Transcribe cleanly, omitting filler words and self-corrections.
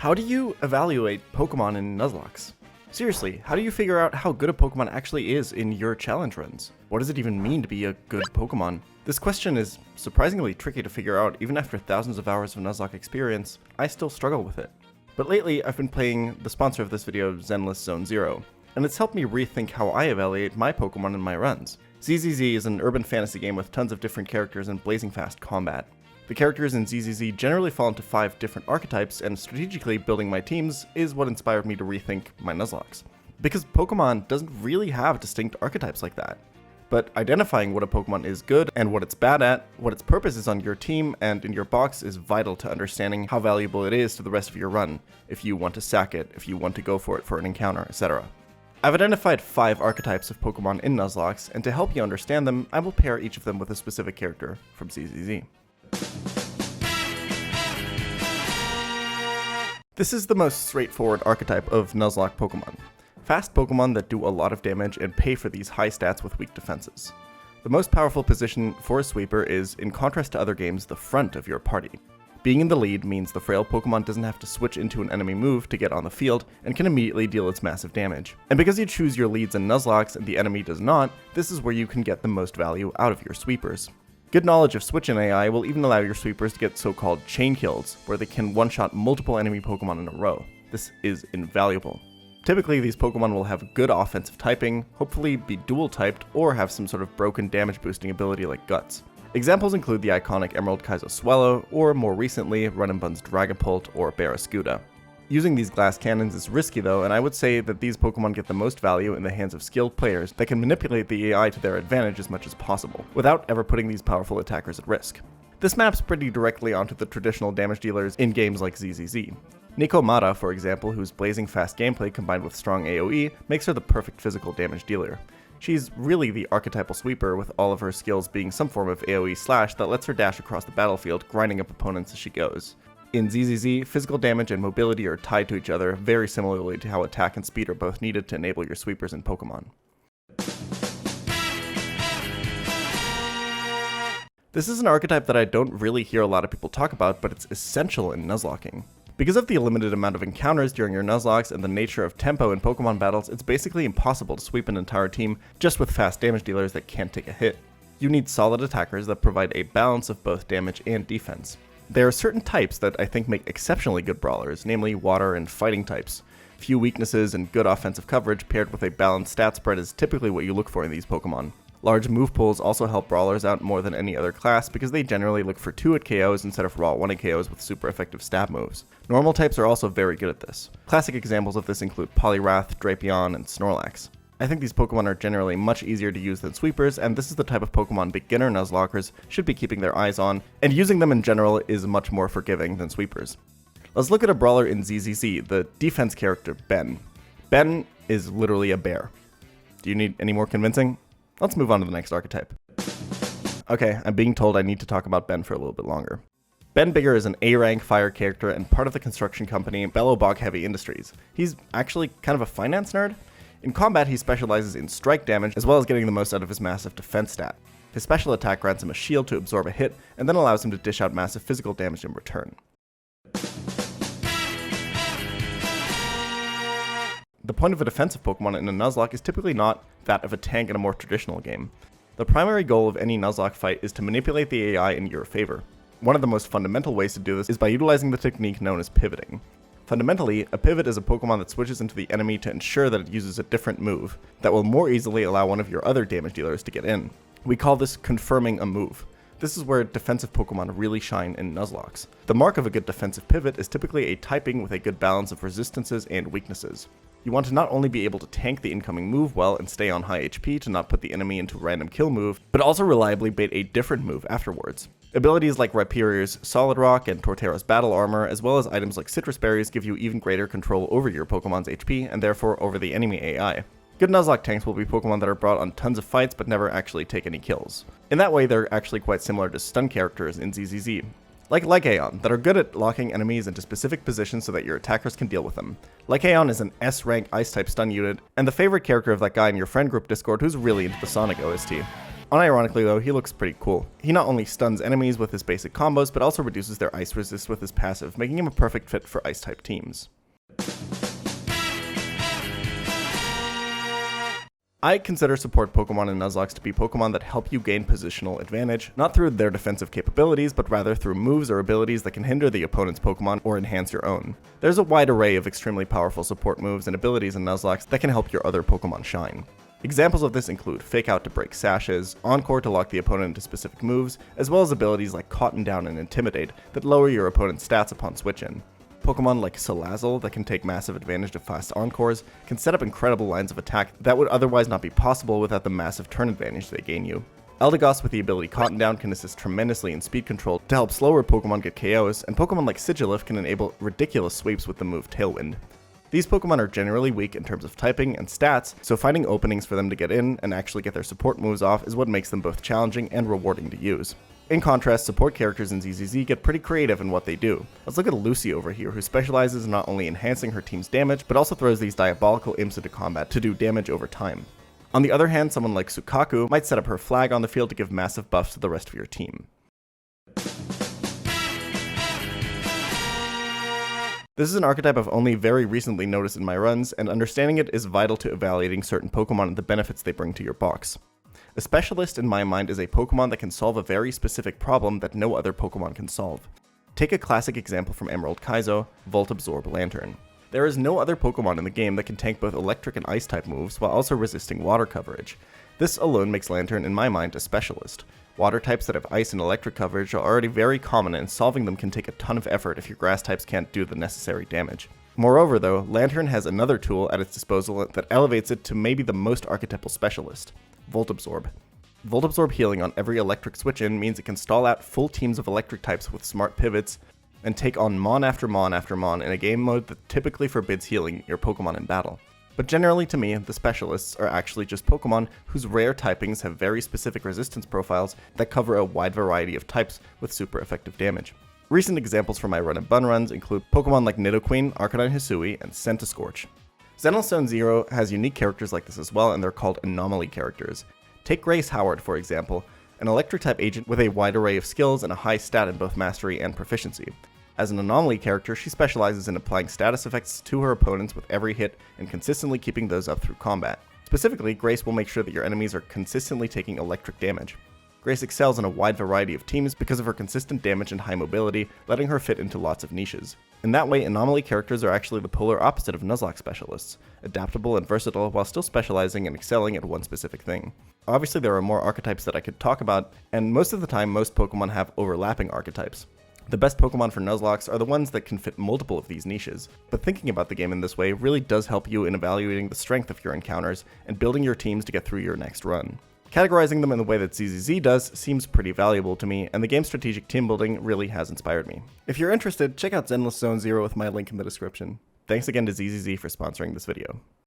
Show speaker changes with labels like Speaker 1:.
Speaker 1: How do you evaluate Pokemon in Nuzlocke? Seriously, how do you figure out how good a Pokemon actually is in your challenge runs? What does it even mean to be a good Pokemon? This question is surprisingly tricky to figure out. Even after thousands of hours of Nuzlocke experience, I still struggle with it. But lately, I've been playing the sponsor of this video, Zenless Zone Zero, and it's helped me rethink how I evaluate my Pokemon in my runs. ZZZ is an urban fantasy game with tons of different characters and blazing fast combat. The characters in ZZZ generally fall into 5 different archetypes, and strategically building my teams is what inspired me to rethink my Nuzlocke. Because Pokemon doesn't really have distinct archetypes like that. But identifying what a Pokemon is good and what it's bad at, what its purpose is on your team and in your box is vital to understanding how valuable it is to the rest of your run, if you want to sack it, if you want to go for it for an encounter, etc. I've identified 5 archetypes of Pokemon in Nuzlocke, and to help you understand them, I will pair each of them with a specific character from ZZZ. This is the most straightforward archetype of Nuzlocke Pokemon. Fast Pokemon that do a lot of damage and pay for these high stats with weak defenses. The most powerful position for a sweeper is, in contrast to other games, the front of your party. Being in the lead means the frail Pokemon doesn't have to switch into an enemy move to get on the field and can immediately deal its massive damage. And because you choose your leads in Nuzlocke and the enemy does not, this is where you can get the most value out of your sweepers. Good knowledge of switch-in AI will even allow your sweepers to get so-called chain kills, where they can one-shot multiple enemy Pokemon in a row. This is invaluable. Typically, these Pokemon will have good offensive typing, hopefully be dual-typed, or have some sort of broken damage-boosting ability like Guts. Examples include the iconic Emerald Kaizo Swellow, or more recently, Run and Bun's Dragapult or Barraskewda. Using these glass cannons is risky though, and I would say that these Pokemon get the most value in the hands of skilled players that can manipulate the AI to their advantage as much as possible, without ever putting these powerful attackers at risk. This maps pretty directly onto the traditional damage dealers in games like ZZZ. Nico Mara, for example, whose blazing fast gameplay combined with strong AoE makes her the perfect physical damage dealer. She's really the archetypal sweeper, with all of her skills being some form of AoE slash that lets her dash across the battlefield, grinding up opponents as she goes. In ZZZ, physical damage and mobility are tied to each other, very similarly to how attack and speed are both needed to enable your sweepers in Pokemon. This is an archetype that I don't really hear a lot of people talk about, but it's essential in Nuzlocking. Because of the limited amount of encounters during your Nuzlocke and the nature of tempo in Pokemon battles, it's basically impossible to sweep an entire team just with fast damage dealers that can't take a hit. You need solid attackers that provide a balance of both damage and defense. There are certain types that I think make exceptionally good brawlers, namely water and fighting types. Few weaknesses and good offensive coverage paired with a balanced stat spread is typically what you look for in these Pokemon. Large move pools also help brawlers out more than any other class because they generally look for 2-hit KOs instead of raw 1-hit KOs with super effective stab moves. Normal types are also very good at this. Classic examples of this include Poliwrath, Drapion, and Snorlax. I think these Pokemon are generally much easier to use than sweepers, and this is the type of Pokemon beginner Nuzlockers should be keeping their eyes on, and using them in general is much more forgiving than sweepers. Let's look at a brawler in ZZZ, the defense character Ben. Ben is literally a bear. Do you need any more convincing? Let's move on to the next archetype. Okay, I'm being told I need to talk about Ben for a little bit longer. Ben Bigger is an A-rank fire character and part of the construction company Bellowbog Heavy Industries. He's actually kind of a finance nerd. In combat, he specializes in strike damage, as well as getting the most out of his massive defense stat. His special attack grants him a shield to absorb a hit, and then allows him to dish out massive physical damage in return. The point of a defensive Pokemon in a Nuzlocke is typically not that of a tank in a more traditional game. The primary goal of any Nuzlocke fight is to manipulate the AI in your favor. One of the most fundamental ways to do this is by utilizing the technique known as pivoting. Fundamentally, a pivot is a Pokemon that switches into the enemy to ensure that it uses a different move that will more easily allow one of your other damage dealers to get in. We call this confirming a move. This is where defensive Pokemon really shine in Nuzlocke. The mark of a good defensive pivot is typically a typing with a good balance of resistances and weaknesses. You want to not only be able to tank the incoming move well and stay on high HP to not put the enemy into a random kill move, but also reliably bait a different move afterwards. Abilities like Rhyperior's Solid Rock and Torterra's Battle Armor, as well as items like Citrus Berries, give you even greater control over your Pokemon's HP, and therefore over the enemy AI. Good Nuzlocke tanks will be Pokemon that are brought on tons of fights but never actually take any kills. In that way, they're actually quite similar to stun characters in ZZZ. Like Lycaon, that are good at locking enemies into specific positions so that your attackers can deal with them. Lycaon is an S-rank Ice-type stun unit, and the favorite character of that guy in your friend group Discord who's really into the Sonic OST. Unironically though, he looks pretty cool. He not only stuns enemies with his basic combos, but also reduces their ice resist with his passive, making him a perfect fit for ice-type teams. I consider support Pokemon in Nuzlocke to be Pokemon that help you gain positional advantage, not through their defensive capabilities, but rather through moves or abilities that can hinder the opponent's Pokemon or enhance your own. There's a wide array of extremely powerful support moves and abilities in Nuzlocke that can help your other Pokemon shine. Examples of this include Fake Out to break sashes, Encore to lock the opponent into specific moves, as well as abilities like Cotton Down and Intimidate that lower your opponent's stats upon switch-in. Pokemon like Salazzle that can take massive advantage of fast Encores can set up incredible lines of attack that would otherwise not be possible without the massive turn advantage they gain you. Eldegoss with the ability Cotton Down can assist tremendously in speed control to help slower Pokemon get KOs, and Pokemon like Sigilif can enable ridiculous sweeps with the move Tailwind. These Pokemon are generally weak in terms of typing and stats, so finding openings for them to get in and actually get their support moves off is what makes them both challenging and rewarding to use. In contrast, support characters in ZZZ get pretty creative in what they do. Let's look at Lucy over here, who specializes in not only enhancing her team's damage, but also throws these diabolical imps into combat to do damage over time. On the other hand, someone like Sukaku might set up her flag on the field to give massive buffs to the rest of your team. This is an archetype I've only very recently noticed in my runs, and understanding it is vital to evaluating certain Pokemon and the benefits they bring to your box. A specialist in my mind is a Pokemon that can solve a very specific problem that no other Pokemon can solve. Take a classic example from Emerald Kaizo, Volt Absorb Lantern. There is no other Pokemon in the game that can tank both electric and ice type moves while also resisting water coverage. This alone makes Lantern in my mind a specialist. Water types that have ice and electric coverage are already very common, and solving them can take a ton of effort if your grass types can't do the necessary damage. Moreover though, Lantern has another tool at its disposal that elevates it to maybe the most archetypal specialist. Volt Absorb. Volt Absorb healing on every electric switch-in means it can stall out full teams of electric types with smart pivots and take on Mon after Mon after Mon in a game mode that typically forbids healing your Pokemon in battle. But generally to me, the specialists are actually just Pokemon whose rare typings have very specific resistance profiles that cover a wide variety of types with super effective damage. Recent examples from my run and bun runs include Pokemon like Nidoqueen, Arcanine Hisui, and Centiskorch. Xenostone Zero has unique characters like this as well, and they're called anomaly characters. Take Grace Howard, for example, an electric-type agent with a wide array of skills and a high stat in both mastery and proficiency. As an anomaly character, she specializes in applying status effects to her opponents with every hit and consistently keeping those up through combat. Specifically, Grace will make sure that your enemies are consistently taking electric damage. Grace excels in a wide variety of teams because of her consistent damage and high mobility, letting her fit into lots of niches. In that way, anomaly characters are actually the polar opposite of Nuzlocke specialists, adaptable and versatile while still specializing and excelling at one specific thing. Obviously there are more archetypes that I could talk about, and most of the time most Pokemon have overlapping archetypes. The best Pokemon for Nuzlocke are the ones that can fit multiple of these niches, but thinking about the game in this way really does help you in evaluating the strength of your encounters and building your teams to get through your next run. Categorizing them in the way that ZZZ does seems pretty valuable to me, and the game's strategic team building really has inspired me. If you're interested, check out Zenless Zone Zero with my link in the description. Thanks again to ZZZ for sponsoring this video.